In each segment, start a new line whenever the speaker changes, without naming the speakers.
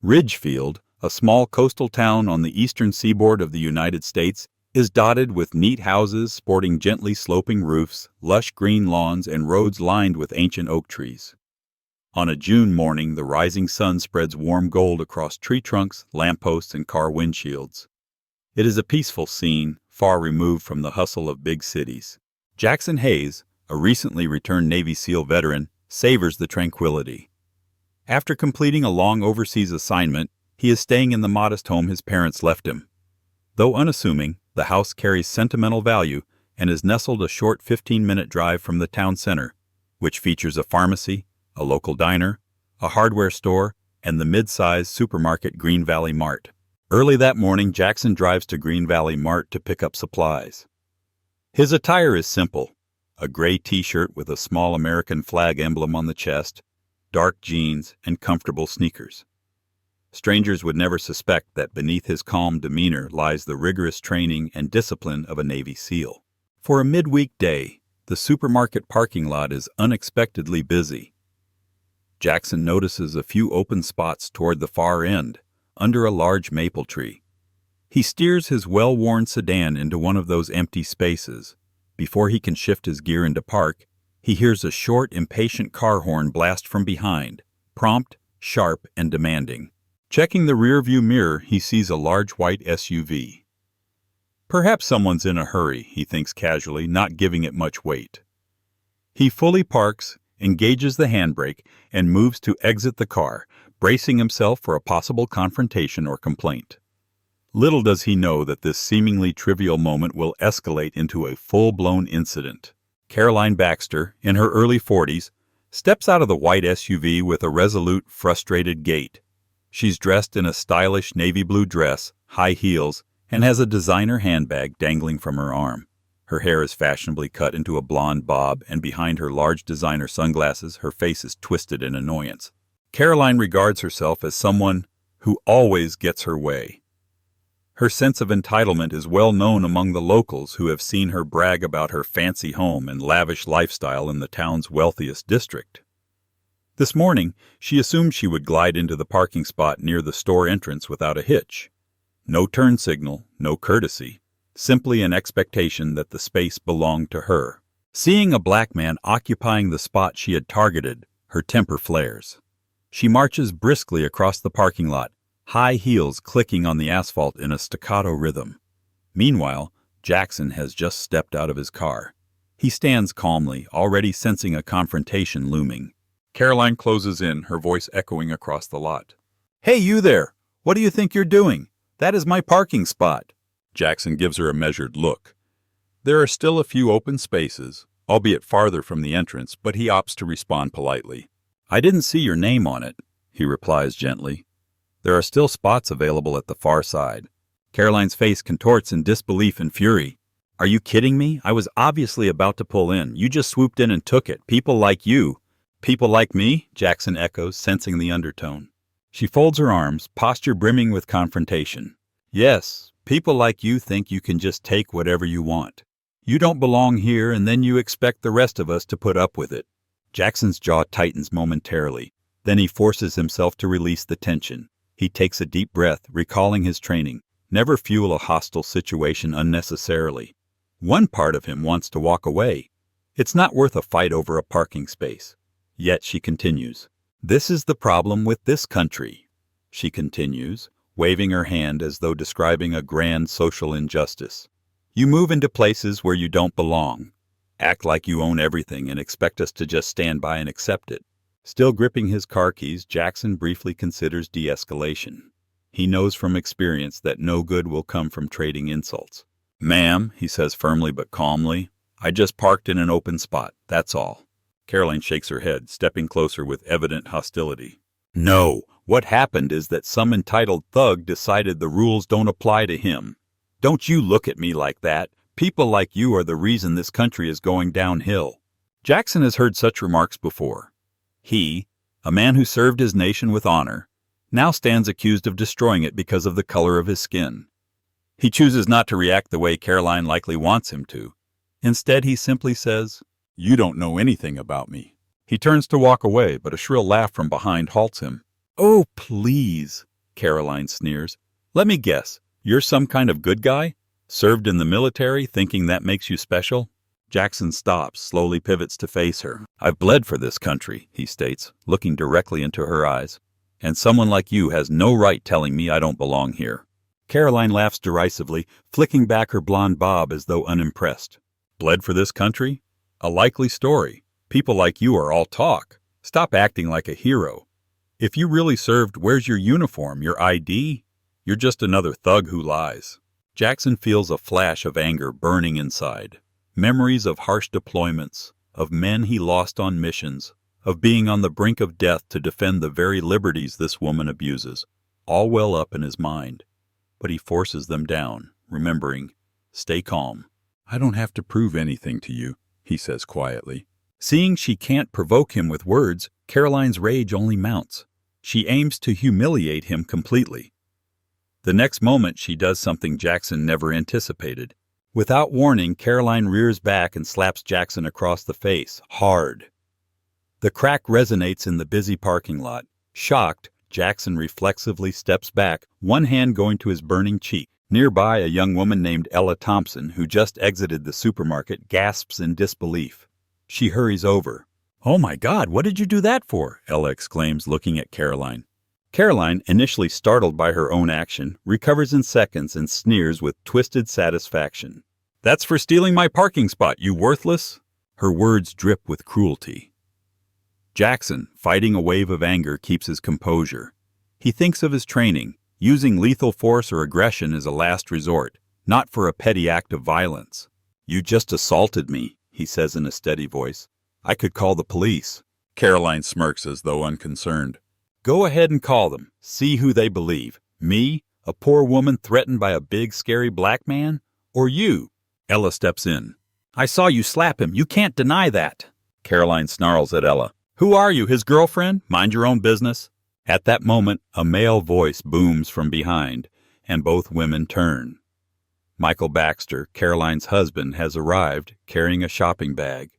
Ridgefield, a small coastal town on the eastern seaboard of the United States, is dotted with neat houses sporting gently sloping roofs, lush green lawns, and roads lined with ancient oak trees. On a June morning, the rising sun spreads warm gold across tree trunks, lampposts, and car windshields. It is a peaceful scene, far removed from the hustle of big cities. Jackson Hayes, a recently returned Navy SEAL veteran, savors the tranquility. After completing a long overseas assignment, he is staying in the modest home his parents left him. Though unassuming, the house carries sentimental value and is nestled a short 15-minute drive from the town center, which features a pharmacy, a local diner, a hardware store, and the mid-sized supermarket Green Valley Mart. Early that morning, Jackson drives to Green Valley Mart to pick up supplies. His attire is simple: a gray t-shirt with a small American flag emblem on the chest, dark jeans, and comfortable sneakers. Strangers would never suspect that beneath his calm demeanor lies the rigorous training and discipline of a Navy SEAL. For a midweek day, the supermarket parking lot is unexpectedly busy. Jackson notices a few open spots toward the far end, under a large maple tree. He steers his well-worn sedan into one of those empty spaces. Before he can shift his gear into park, he hears a short, impatient car horn blast from behind, prompt, sharp, and demanding. Checking the rearview mirror, he sees a large white SUV. Perhaps someone's in a hurry, he thinks casually, not giving it much weight. He fully parks, engages the handbrake, and moves to exit the car, bracing himself for a possible confrontation or complaint. Little does he know that this seemingly trivial moment will escalate into a full-blown incident. Caroline Baxter, in her early 40s, steps out of the white SUV with a resolute, frustrated gait. She's dressed in a stylish navy blue dress, high heels, and has a designer handbag dangling from her arm. Her hair is fashionably cut into a blonde bob, and behind her large designer sunglasses, her face is twisted in annoyance. Caroline regards herself as someone who always gets her way. Her sense of entitlement is well known among the locals who have seen her brag about her fancy home and lavish lifestyle in the town's wealthiest district. This morning, she assumed she would glide into the parking spot near the store entrance without a hitch. No turn signal, no courtesy, simply an expectation that the space belonged to her. Seeing a black man occupying the spot she had targeted, her temper flares. She marches briskly across the parking lot, high heels clicking on the asphalt in a staccato rhythm. Meanwhile, Jackson has just stepped out of his car. He stands calmly, already sensing a confrontation looming. Caroline closes in, her voice echoing across the lot. "Hey, you there! What do you think you're doing? That is my parking spot." Jackson gives her a measured look. There are still a few open spaces, albeit farther from the entrance, but he opts to respond politely. "I didn't see your name on it," he replies gently. There are still spots available at the far side. Caroline's face contorts in disbelief and fury. "Are you kidding me? I was obviously about to pull in. You just swooped in and took it. People like you." "People like me?" Jackson echoes, sensing the undertone. She folds her arms, posture brimming with confrontation. "Yes, people like you think you can just take whatever you want. You don't belong here, and then you expect the rest of us to put up with it." Jackson's jaw tightens momentarily. Then he forces himself to release the tension. He takes a deep breath, recalling his training. Never fuel a hostile situation unnecessarily. One part of him wants to walk away. It's not worth a fight over a parking space. Yet she continues. "This is the problem with this country," she continues, waving her hand as though describing a grand social injustice. "You move into places where you don't belong, act like you own everything, and expect us to just stand by and accept it." Still gripping his car keys, Jackson briefly considers de-escalation. He knows from experience that no good will come from trading insults. "Ma'am," he says firmly but calmly, "I just parked in an open spot, that's all." Caroline shakes her head, stepping closer with evident hostility. "No, what happened is that some entitled thug decided the rules don't apply to him. Don't you look at me like that. People like you are the reason this country is going downhill." Jackson has heard such remarks before. He, a man who served his nation with honor, now stands accused of destroying it because of the color of his skin. He chooses not to react the way Caroline likely wants him to. Instead, he simply says, "You don't know anything about me." He turns to walk away, but a shrill laugh from behind halts him. "Oh, please," Caroline sneers. "Let me guess, you're some kind of good guy? Served in the military, thinking that makes you special?" Jackson stops, slowly pivots to face her. "I've bled for this country," he states, looking directly into her eyes. "And someone like you has no right telling me I don't belong here." Caroline laughs derisively, flicking back her blonde bob as though unimpressed. "Bled for this country? A likely story. People like you are all talk. Stop acting like a hero. If you really served, where's your uniform, your ID? You're just another thug who lies." Jackson feels a flash of anger burning inside. Memories of harsh deployments, of men he lost on missions, of being on the brink of death to defend the very liberties this woman abuses, all well up in his mind. But he forces them down, remembering, "Stay calm. I don't have to prove anything to you," he says quietly. Seeing she can't provoke him with words, Caroline's rage only mounts. She aims to humiliate him completely. The next moment she does something Jackson never anticipated. Without warning, Caroline rears back and slaps Jackson across the face, hard. The crack resonates in the busy parking lot. Shocked, Jackson reflexively steps back, one hand going to his burning cheek. Nearby, a young woman named Ella Thompson, who just exited the supermarket, gasps in disbelief. She hurries over. "Oh my God, what did you do that for?" Ella exclaims, looking at Caroline. Caroline, initially startled by her own action, recovers in seconds and sneers with twisted satisfaction. "That's for stealing my parking spot, you worthless!" Her words drip with cruelty. Jackson, fighting a wave of anger, keeps his composure. He thinks of his training. Using lethal force or aggression is a last resort, not for a petty act of violence. "You just assaulted me," he says in a steady voice. "I could call the police." Caroline smirks as though unconcerned. "Go ahead and call them. See who they believe. Me, a poor woman threatened by a big, scary black man? Or you?" Ella steps in. "I saw you slap him. You can't deny that." Caroline snarls at Ella. "Who are you, his girlfriend? Mind your own business." At that moment, a male voice booms from behind, and both women turn. Michael Baxter, Caroline's husband, has arrived, carrying a shopping bag.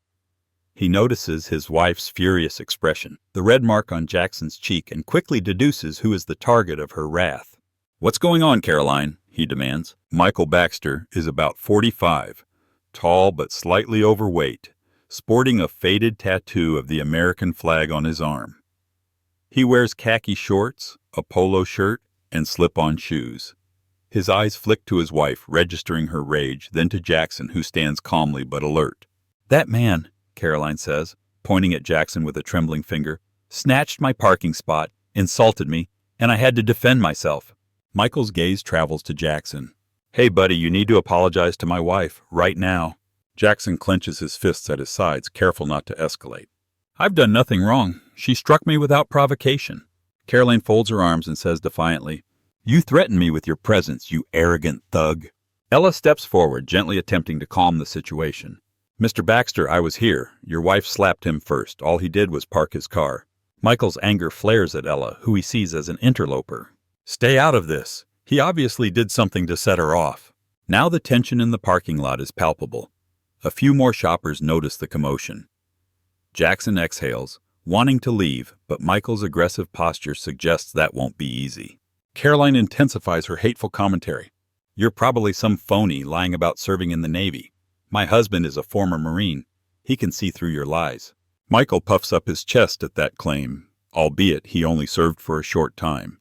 He notices his wife's furious expression, the red mark on Jackson's cheek, and quickly deduces who is the target of her wrath. "What's going on, Caroline?" he demands. Michael Baxter is about 45, tall but slightly overweight, sporting a faded tattoo of the American flag on his arm. He wears khaki shorts, a polo shirt, and slip-on shoes. His eyes flick to his wife, registering her rage, then to Jackson, who stands calmly but alert. "That man," Caroline says, pointing at Jackson with a trembling finger, "snatched my parking spot, insulted me, and I had to defend myself." Michael's gaze travels to Jackson. "Hey, buddy, you need to apologize to my wife, right now." Jackson clenches his fists at his sides, careful not to escalate. "I've done nothing wrong. She struck me without provocation." Caroline folds her arms and says defiantly, "You threatened me with your presence, you arrogant thug." Ella steps forward, gently attempting to calm the situation. "Mr. Baxter, I was here. Your wife slapped him first. All he did was park his car." Michael's anger flares at Ella, who he sees as an interloper. "Stay out of this. He obviously did something to set her off." Now the tension in the parking lot is palpable. A few more shoppers notice the commotion. Jackson exhales, wanting to leave, but Michael's aggressive posture suggests that won't be easy. Caroline intensifies her hateful commentary. "You're probably some phony lying about serving in the Navy. My husband is a former Marine. He can see through your lies." Michael puffs up his chest at that claim, albeit he only served for a short time.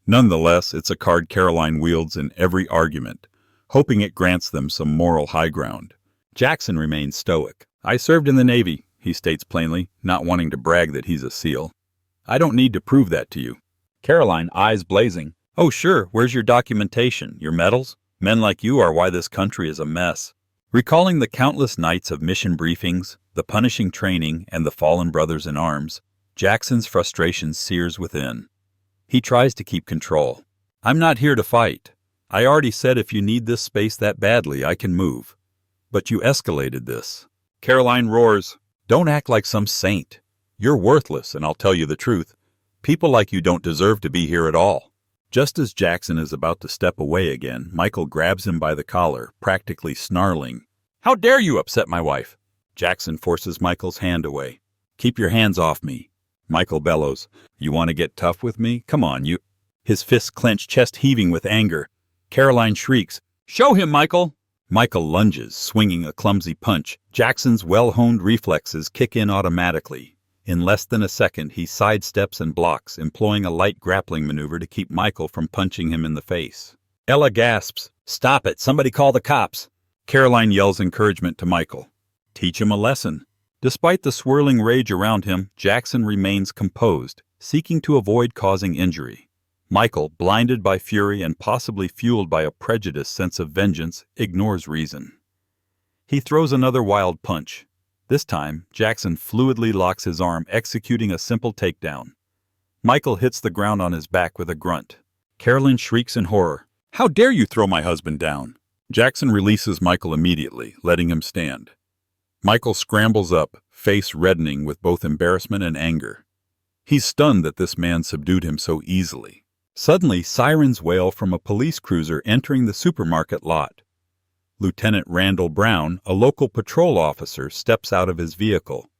Nonetheless, it's a card Caroline wields in every argument, hoping it grants them some moral high ground. Jackson remains stoic. "I served in the Navy," he states plainly, not wanting to brag that he's a SEAL. "I don't need to prove that to you." Caroline, eyes blazing. "Oh sure, where's your documentation, your medals? Men like you are why this country is a mess." Recalling the countless nights of mission briefings, the punishing training, and the fallen brothers in arms, Jackson's frustration sears within. He tries to keep control. "I'm not here to fight. I already said if you need this space that badly, I can move. But you escalated this." Caroline roars, "Don't act like some saint. You're worthless, and I'll tell you the truth. People like you don't deserve to be here at all." Just as Jackson is about to step away again, Michael grabs him by the collar, practically snarling, "How dare you upset my wife?" Jackson forces Michael's hand away. "Keep your hands off me." Michael bellows, "You want to get tough with me? Come on, you..." his fists clenched, chest heaving with anger. Caroline shrieks, "Show him, Michael!" Michael lunges, swinging a clumsy punch. Jackson's well-honed reflexes kick in automatically. In less than a second, he sidesteps and blocks, employing a light grappling maneuver to keep Michael from punching him in the face. Ella gasps, "Stop it! Somebody call the cops!" Caroline yells encouragement to Michael. Teach him a lesson. Despite the swirling rage around him, Jackson remains composed, seeking to avoid causing injury. Michael, blinded by fury and possibly fueled by a prejudiced sense of vengeance, ignores reason. He throws another wild punch. This time, Jackson fluidly locks his arm, executing a simple takedown. Michael hits the ground on his back with a grunt. Caroline shrieks in horror, "How dare you throw my husband down?" Jackson releases Michael immediately, letting him stand. Michael scrambles up, face reddening with both embarrassment and anger. He's stunned that this man subdued him so easily. Suddenly, sirens wail from a police cruiser entering the supermarket lot. Lieutenant Randall Brown, a local patrol officer, steps out of his vehicle.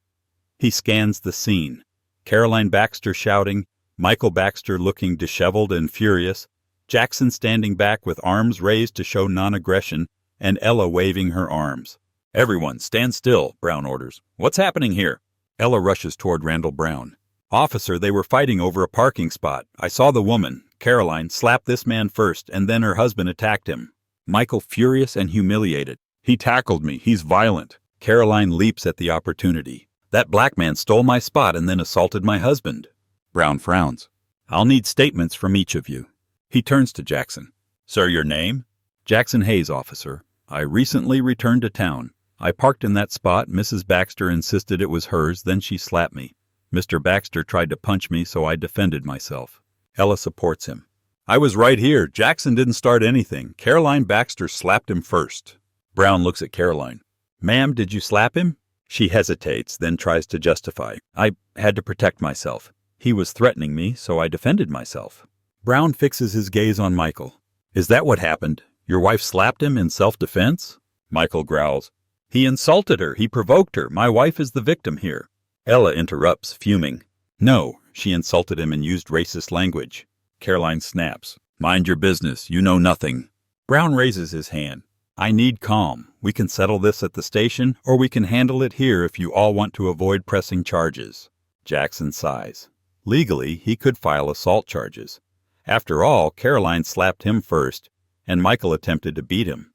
He scans the scene. Caroline Baxter shouting, Michael Baxter looking disheveled and furious, Jackson standing back with arms raised to show non-aggression, and Ella waving her arms. "Everyone, stand still," Brown orders. "What's happening here?" Ella rushes toward Randall Brown. "Officer, they were fighting over a parking spot. I saw the woman, Caroline, slap this man first, and then her husband attacked him." Michael furious and humiliated. "He tackled me. He's violent." Caroline leaps at the opportunity. "That black man stole my spot and then assaulted my husband." Brown frowns. "I'll need statements from each of you." He turns to Jackson. "Sir, your name?" "Jackson Hayes, officer. I recently returned to town. I parked in that spot. Mrs. Baxter insisted it was hers, then she slapped me. Mr. Baxter tried to punch me, so I defended myself." Ella supports him. "I was right here. Jackson didn't start anything. Caroline Baxter slapped him first." Brown looks at Caroline. "Ma'am, did you slap him?" She hesitates, then tries to justify. "I had to protect myself. He was threatening me, so I defended myself." Brown fixes his gaze on Michael. "Is that what happened? Your wife slapped him in self-defense?" Michael growls. "He insulted her. He provoked her. My wife is the victim here." Ella interrupts, fuming. "No, she insulted him and used racist language." Caroline snaps. "Mind your business. You know nothing." Brown raises his hand. "I need calm. We can settle this at the station, or we can handle it here if you all want to avoid pressing charges." Jackson sighs. Legally, he could file assault charges. After all, Caroline slapped him first, and Michael attempted to beat him.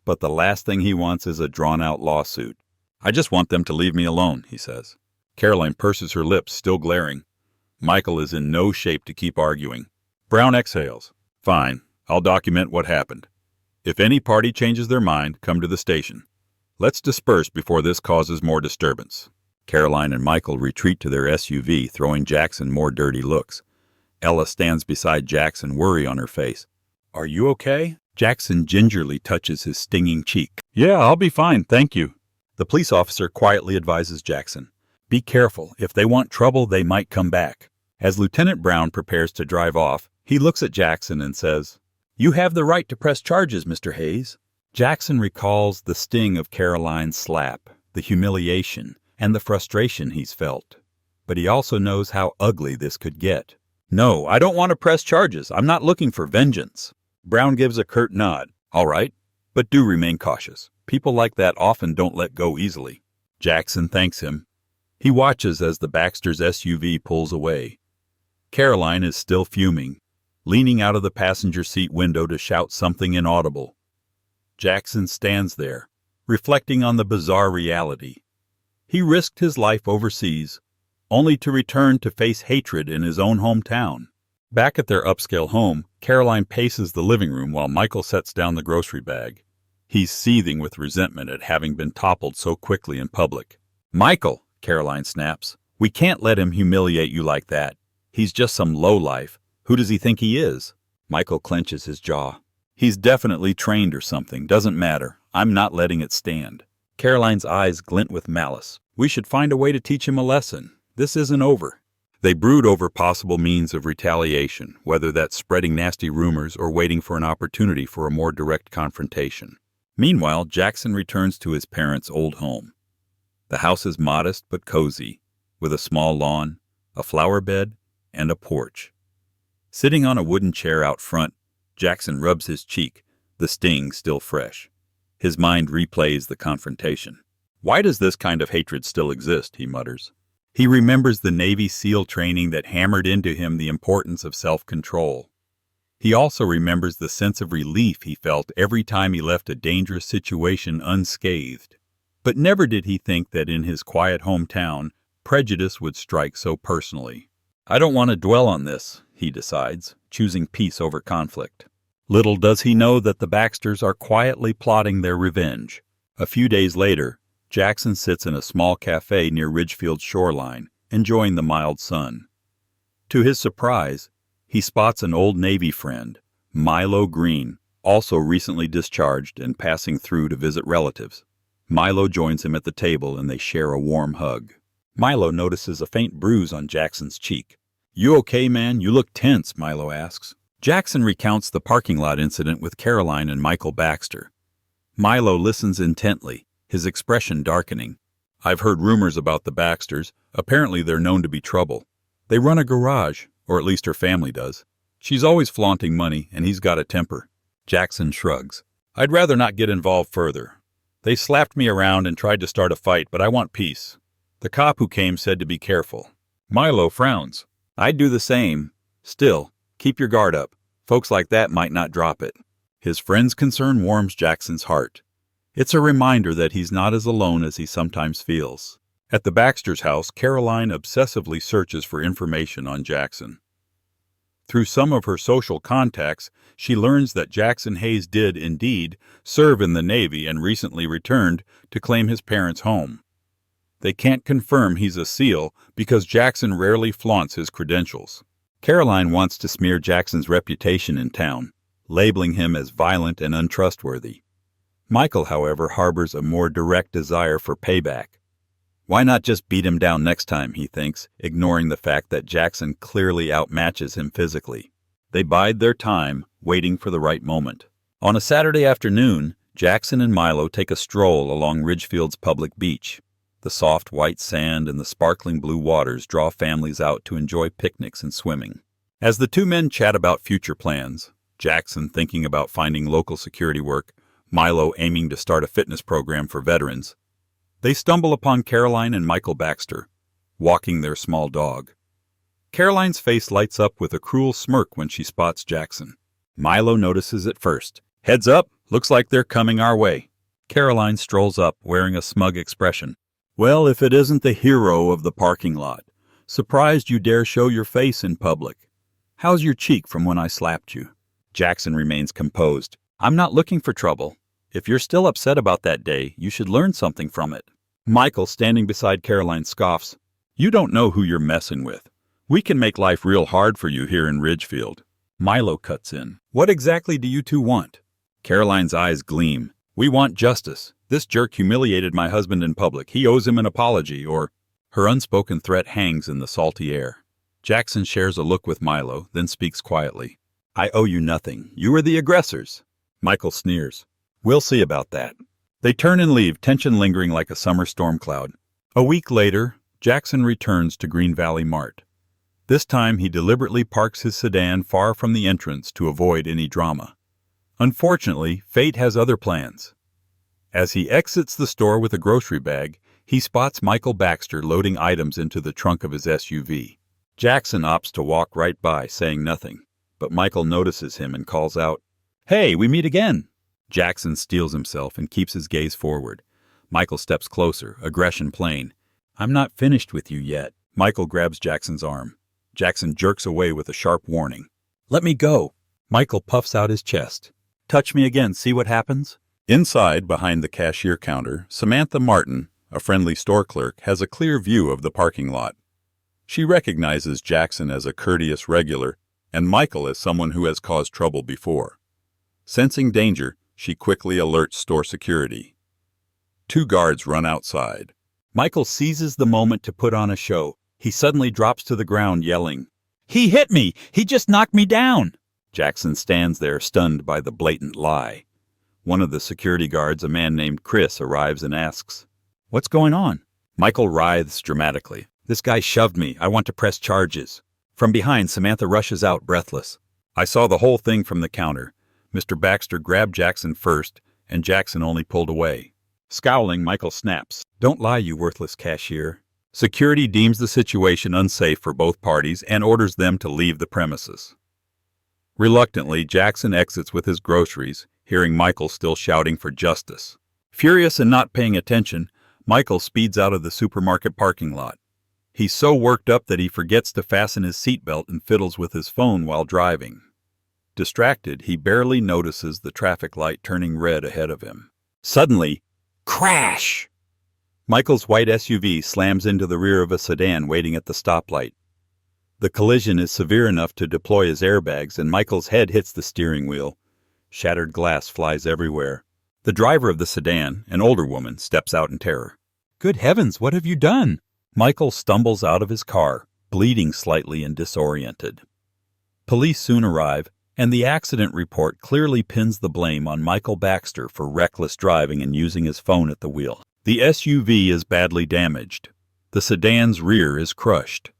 But the last thing he wants is a drawn-out lawsuit. "I just want them to leave me alone," he says. Caroline purses her lips, still glaring. Michael is in no shape to keep arguing. Brown exhales. "Fine, I'll document what happened. If any party changes their mind, come to the station. Let's disperse before this causes more disturbance." Caroline and Michael retreat to their SUV, throwing Jackson more dirty looks. Ella stands beside Jackson, worry on her face. "Are you okay?" Jackson gingerly touches his stinging cheek. "Yeah, I'll be fine, thank you." The police officer quietly advises Jackson. "Be careful. If they want trouble, they might come back." As Lieutenant Brown prepares to drive off, he looks at Jackson and says, "You have the right to press charges, Mr. Hayes." Jackson recalls the sting of Caroline's slap, the humiliation, and the frustration he's felt. But he also knows how ugly this could get. "No, I don't want to press charges. I'm not looking for vengeance." Brown gives a curt nod. "All right, but do remain cautious. People like that often don't let go easily." Jackson thanks him. He watches as the Baxters' SUV pulls away. Caroline is still fuming, leaning out of the passenger seat window to shout something inaudible. Jackson stands there, reflecting on the bizarre reality. He risked his life overseas, only to return to face hatred in his own hometown. Back at their upscale home, Caroline paces the living room while Michael sets down the grocery bag. He's seething with resentment at having been toppled so quickly in public. "Michael," Caroline snaps, "we can't let him humiliate you like that. He's just some lowlife. Who does he think he is?" Michael clenches his jaw. "He's definitely trained or something. Doesn't matter. I'm not letting it stand." Caroline's eyes glint with malice. "We should find a way to teach him a lesson. This isn't over." They brood over possible means of retaliation, whether that's spreading nasty rumors or waiting for an opportunity for a more direct confrontation. Meanwhile, Jackson returns to his parents' old home. The house is modest but cozy, with a small lawn, a flower bed, and a porch. Sitting on a wooden chair out front, Jackson rubs his cheek, the sting still fresh. His mind replays the confrontation. Why does this kind of hatred still exist, he mutters. He remembers the Navy SEAL training that hammered into him the importance of self-control. He also remembers the sense of relief he felt every time he left a dangerous situation unscathed. But never did he think that in his quiet hometown, prejudice would strike so personally. I don't want to dwell on this, he decides, choosing peace over conflict. Little does he know that the Baxters are quietly plotting their revenge. A few days later, Jackson sits in a small cafe near Ridgefield's shoreline, enjoying the mild sun. To his surprise, he spots an old Navy friend, Milo Green, also recently discharged and passing through to visit relatives. Milo joins him at the table and they share a warm hug. Milo notices a faint bruise on Jackson's cheek. "You okay, man? You look tense," Milo asks. Jackson recounts the parking lot incident with Caroline and Michael Baxter. Milo listens intently, his expression darkening. "I've heard rumors about the Baxters. Apparently they're known to be trouble. They run a garage, or at least her family does. She's always flaunting money, and he's got a temper." Jackson shrugs. "I'd rather not get involved further. They slapped me around and tried to start a fight, but I want peace. The cop who came said to be careful." Milo frowns. "I'd do the same. Still, keep your guard up. Folks like that might not drop it." His friend's concern warms Jackson's heart. It's a reminder that he's not as alone as he sometimes feels. At the Baxter's house, Caroline obsessively searches for information on Jackson. Through some of her social contacts, she learns that Jackson Hayes did, indeed, serve in the Navy and recently returned to claim his parents' home. They can't confirm he's a SEAL because Jackson rarely flaunts his credentials. Caroline wants to smear Jackson's reputation in town, labeling him as violent and untrustworthy. Michael, however, harbors a more direct desire for payback. Why not just beat him down next time, he thinks, ignoring the fact that Jackson clearly outmatches him physically. They bide their time, waiting for the right moment. On a Saturday afternoon, Jackson and Milo take a stroll along Ridgefield's public beach. The soft white sand and the sparkling blue waters draw families out to enjoy picnics and swimming. As the two men chat about future plans, Jackson thinking about finding local security work, Milo aiming to start a fitness program for veterans, they stumble upon Caroline and Michael Baxter, walking their small dog. Caroline's face lights up with a cruel smirk when she spots Jackson. Milo notices it first. "Heads up, looks like they're coming our way." Caroline strolls up, wearing a smug expression. "Well, if it isn't the hero of the parking lot. Surprised you dare show your face in public. How's your cheek from when I slapped you?" Jackson remains composed. "I'm not looking for trouble. If you're still upset about that day, you should learn something from it." Michael, standing beside Caroline, scoffs. "You don't know who you're messing with. We can make life real hard for you here in Ridgefield." Milo cuts in. "What exactly do you two want?" Caroline's eyes gleam. "We want justice. This jerk humiliated my husband in public. He owes him an apology, or—" Her unspoken threat hangs in the salty air. Jackson shares a look with Milo, then speaks quietly. "I owe you nothing. You are the aggressors." Michael sneers. "We'll see about that." They turn and leave, tension lingering like a summer storm cloud. A week later, Jackson returns to Green Valley Mart. This time he deliberately parks his sedan far from the entrance to avoid any drama. Unfortunately, fate has other plans. As he exits the store with a grocery bag, he spots Michael Baxter loading items into the trunk of his SUV. Jackson opts to walk right by, saying nothing, but Michael notices him and calls out, "Hey, we meet again!" Jackson steels himself and keeps his gaze forward. Michael steps closer, aggression plain. "I'm not finished with you yet." Michael grabs Jackson's arm. Jackson jerks away with a sharp warning. "Let me go." Michael puffs out his chest. "Touch me again, see what happens?" Inside, behind the cashier counter, Samantha Martin, a friendly store clerk, has a clear view of the parking lot. She recognizes Jackson as a courteous regular and Michael as someone who has caused trouble before. Sensing danger, she quickly alerts store security. Two guards run outside. Michael seizes the moment to put on a show. He suddenly drops to the ground, yelling, "He hit me! He just knocked me down!" Jackson stands there, stunned by the blatant lie. One of the security guards, a man named Chris, arrives and asks, "What's going on?" Michael writhes dramatically. "This guy shoved me. I want to press charges." From behind, Samantha rushes out, breathless. I saw the whole thing from the counter. Mr. Baxter grabbed Jackson first, and Jackson only pulled away. Scowling, Michael snaps, "Don't lie, you worthless cashier." Security deems the situation unsafe for both parties and orders them to leave the premises. Reluctantly, Jackson exits with his groceries, hearing Michael still shouting for justice. Furious and not paying attention, Michael speeds out of the supermarket parking lot. He's so worked up that he forgets to fasten his seatbelt and fiddles with his phone while driving. Distracted, he barely notices the traffic light turning red ahead of him. Suddenly, crash! Michael's white SUV slams into the rear of a sedan waiting at the stoplight. The collision is severe enough to deploy his airbags, and Michael's head hits the steering wheel. Shattered glass flies everywhere. The driver of the sedan, an older woman, steps out in terror. "Good heavens, what have you done?" Michael stumbles out of his car, bleeding slightly and disoriented. Police soon arrive, and the accident report clearly pins the blame on Michael Baxter for reckless driving and using his phone at the wheel. The SUV is badly damaged. The sedan's rear is crushed.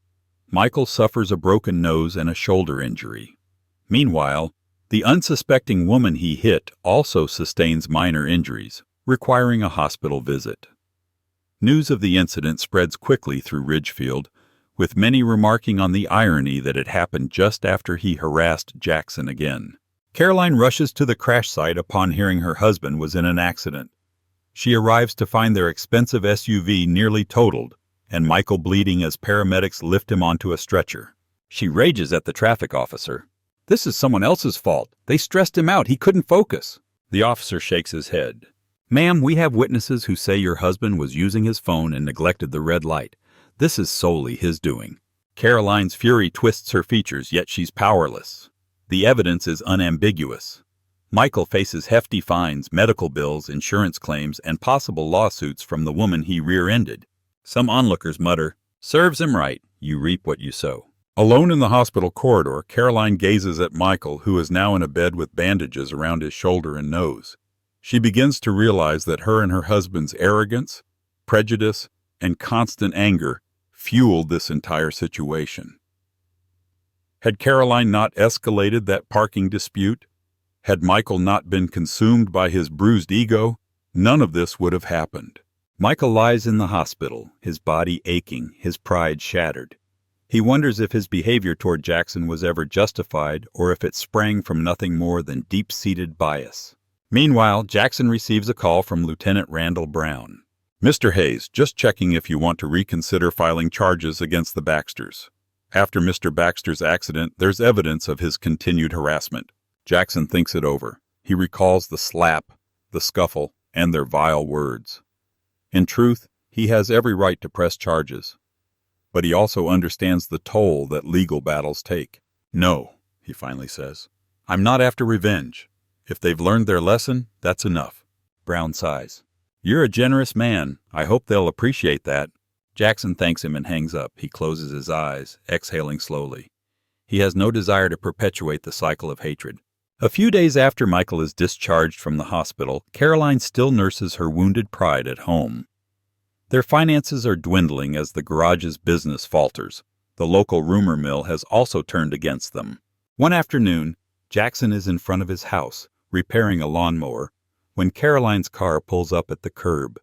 Michael suffers a broken nose and a shoulder injury. Meanwhile, the unsuspecting woman he hit also sustains minor injuries, requiring a hospital visit. News of the incident spreads quickly through Ridgefield, with many remarking on the irony that it happened just after he harassed Jackson again. Caroline rushes to the crash site upon hearing her husband was in an accident. She arrives to find their expensive SUV nearly totaled, and Michael bleeding as paramedics lift him onto a stretcher. She rages at the traffic officer. "This is someone else's fault. They stressed him out. He couldn't focus." The officer shakes his head. "Ma'am, we have witnesses who say your husband was using his phone and neglected the red light. This is solely his doing." Caroline's fury twists her features, yet she's powerless. The evidence is unambiguous. Michael faces hefty fines, medical bills, insurance claims, and possible lawsuits from the woman he rear-ended. Some onlookers mutter, "Serves him right. You reap what you sow." Alone in the hospital corridor, Caroline gazes at Michael, who is now in a bed with bandages around his shoulder and nose. She begins to realize that her and her husband's arrogance, prejudice, and constant anger fueled this entire situation. Had Caroline not escalated that parking dispute, had Michael not been consumed by his bruised ego, none of this would have happened. Michael lies in the hospital, his body aching, his pride shattered. He wonders if his behavior toward Jackson was ever justified or if it sprang from nothing more than deep-seated bias. Meanwhile, Jackson receives a call from Lieutenant Randall Brown. "Mr. Hayes, just checking if you want to reconsider filing charges against the Baxters. After Mr. Baxter's accident, there's evidence of his continued harassment." Jackson thinks it over. He recalls the slap, the scuffle, and their vile words. In truth, he has every right to press charges. But he also understands the toll that legal battles take. "No," he finally says. "I'm not after revenge. If they've learned their lesson, that's enough." Brown sighs. "You're a generous man. I hope they'll appreciate that." Jackson thanks him and hangs up. He closes his eyes, exhaling slowly. He has no desire to perpetuate the cycle of hatred. A few days after Michael is discharged from the hospital, Caroline still nurses her wounded pride at home. Their finances are dwindling as the garage's business falters. The local rumor mill has also turned against them. One afternoon, Jackson is in front of his house, repairing a lawnmower, when Caroline's car pulls up at the curb.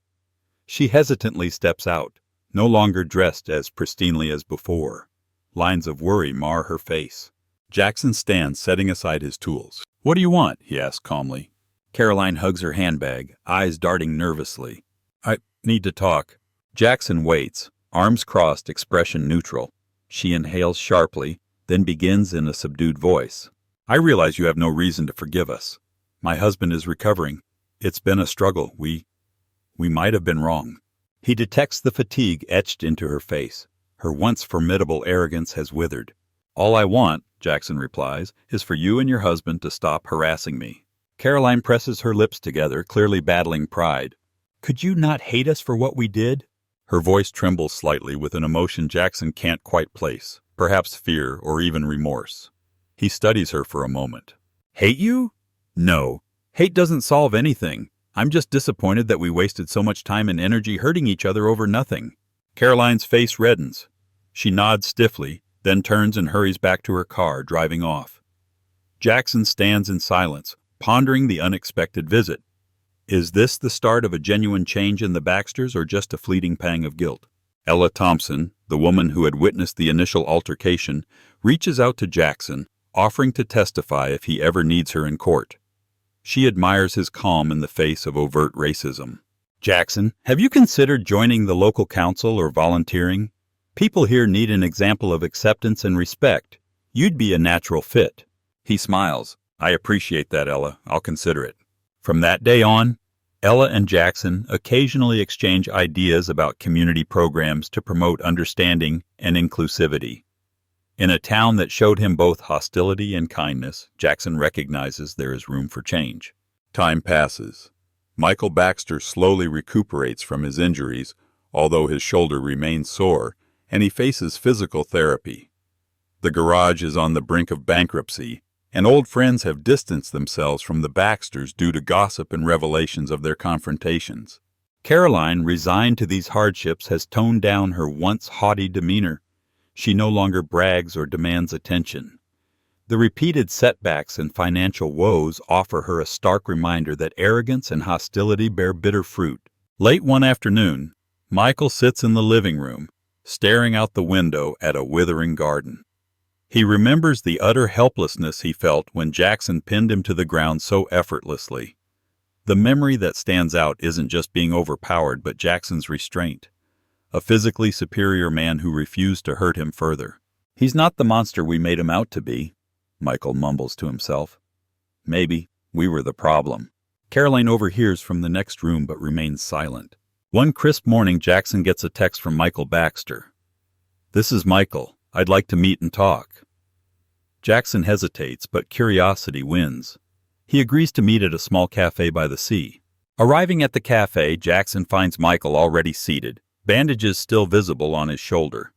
She hesitantly steps out, no longer dressed as pristinely as before. Lines of worry mar her face. Jackson stands, setting aside his tools. "What do you want?" he asks calmly. Caroline hugs her handbag, eyes darting nervously. "I need to talk." Jackson waits, arms crossed, expression neutral. She inhales sharply, then begins in a subdued voice. "I realize you have no reason to forgive us. My husband is recovering. It's been a struggle. We might have been wrong." He detects the fatigue etched into her face. Her once formidable arrogance has withered. "All I want," Jackson replies, "is for you and your husband to stop harassing me." Caroline presses her lips together, clearly battling pride. "Could you not hate us for what we did?" Her voice trembles slightly with an emotion Jackson can't quite place, perhaps fear or even remorse. He studies her for a moment. "Hate you? No. Hate doesn't solve anything. I'm just disappointed that we wasted so much time and energy hurting each other over nothing." Caroline's face reddens. She nods stiffly, then turns and hurries back to her car, driving off. Jackson stands in silence, pondering the unexpected visit. Is this the start of a genuine change in the Baxters or just a fleeting pang of guilt? Ella Thompson, the woman who had witnessed the initial altercation, reaches out to Jackson, offering to testify if he ever needs her in court. She admires his calm in the face of overt racism. Jackson, have you considered joining the local council or volunteering? People here need an example of acceptance and respect. You'd be a natural fit. He smiles. I appreciate that, Ella. I'll consider it. From that day on, Ella and Jackson occasionally exchange ideas about community programs to promote understanding and inclusivity. In a town that showed him both hostility and kindness, Jackson recognizes there is room for change. Time passes. Michael Baxter slowly recuperates from his injuries, although his shoulder remains sore, and he faces physical therapy. The garage is on the brink of bankruptcy, and old friends have distanced themselves from the Baxters due to gossip and revelations of their confrontations. Caroline, resigned to these hardships, has toned down her once haughty demeanor. She no longer brags or demands attention. The repeated setbacks and financial woes offer her a stark reminder that arrogance and hostility bear bitter fruit. Late one afternoon, Michael sits in the living room, staring out the window at a withering garden. He remembers the utter helplessness he felt when Jackson pinned him to the ground so effortlessly. The memory that stands out isn't just being overpowered, but Jackson's restraint. A physically superior man who refused to hurt him further. He's not the monster we made him out to be, Michael mumbles to himself. Maybe we were the problem. Caroline overhears from the next room but remains silent. One crisp morning, Jackson gets a text from Michael Baxter. This is Michael. I'd like to meet and talk. Jackson hesitates, but curiosity wins. He agrees to meet at a small cafe by the sea. Arriving at the cafe, Jackson finds Michael already seated, bandages still visible on his shoulder.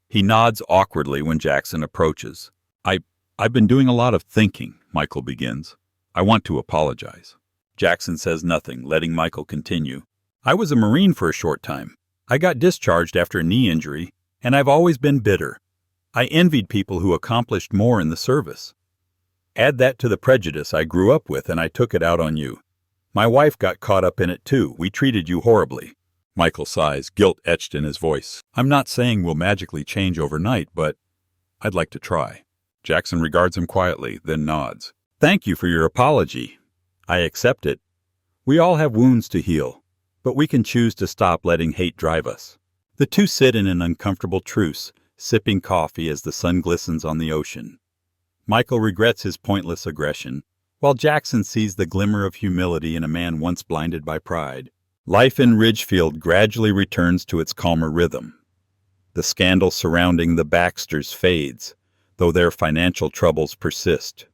He nods awkwardly when Jackson approaches. I've been doing a lot of thinking, Michael begins. I want to apologize. Jackson says nothing, letting Michael continue. I was a Marine for a short time. I got discharged after a knee injury, and I've always been bitter. I envied people who accomplished more in the service. Add that to the prejudice I grew up with, and I took it out on you. My wife got caught up in it too. We treated you horribly. Michael sighs, guilt etched in his voice. I'm not saying we'll magically change overnight, but I'd like to try. Jackson regards him quietly, then nods. Thank you for your apology. I accept it. We all have wounds to heal, but we can choose to stop letting hate drive us. The two sit in an uncomfortable truce, sipping coffee as the sun glistens on the ocean. Michael regrets his pointless aggression, while Jackson sees the glimmer of humility in a man once blinded by pride. Life in Ridgefield gradually returns to its calmer rhythm. The scandal surrounding the Baxters fades, though their financial troubles persist.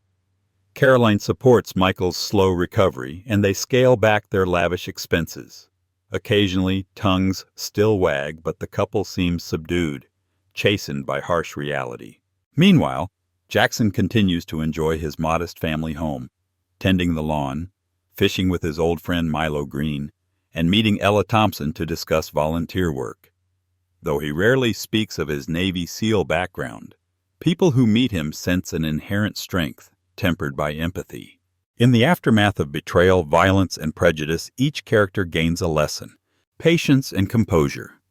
Caroline supports Michael's slow recovery, and they scale back their lavish expenses. Occasionally, tongues still wag, but the couple seems subdued, chastened by harsh reality. Meanwhile, Jackson continues to enjoy his modest family home, tending the lawn, fishing with his old friend Milo Green, and meeting Ella Thompson to discuss volunteer work. Though he rarely speaks of his Navy SEAL background, people who meet him sense an inherent strength, tempered by empathy. In the aftermath of betrayal, violence, and prejudice, each character gains a lesson: patience and composure.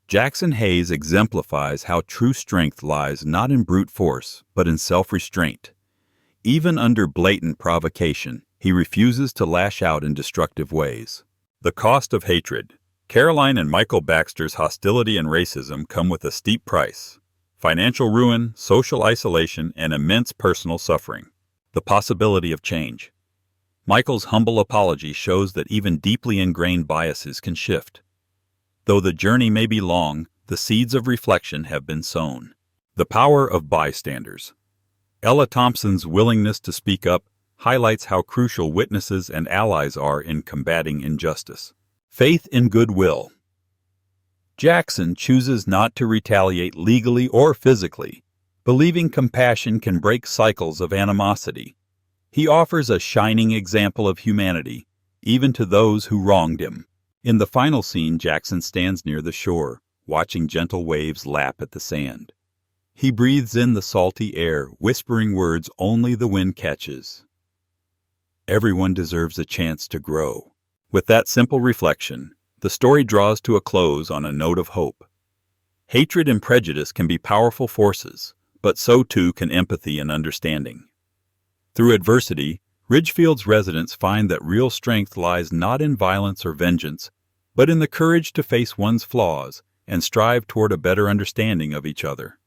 Jackson Hayes exemplifies how true strength lies not in brute force, but in self-restraint. Even under blatant provocation, he refuses to lash out in destructive ways. The cost of hatred. Caroline and Michael Baxter's hostility and racism come with a steep price: financial ruin, social isolation, and immense personal suffering. The possibility of change. Michael's humble apology shows that even deeply ingrained biases can shift. Though the journey may be long, the seeds of reflection have been sown. The power of bystanders. Ella Thompson's willingness to speak up highlights how crucial witnesses and allies are in combating injustice. Faith in goodwill. Jackson chooses not to retaliate legally or physically, believing compassion can break cycles of animosity. He offers a shining example of humanity, even to those who wronged him. In the final scene, Jackson stands near the shore, watching gentle waves lap at the sand. He breathes in the salty air, whispering words only the wind catches. Everyone deserves a chance to grow. With that simple reflection, the story draws to a close on a note of hope. Hatred and prejudice can be powerful forces, but so too can empathy and understanding. Through adversity, Ridgefield's residents find that real strength lies not in violence or vengeance, but in the courage to face one's flaws and strive toward a better understanding of each other.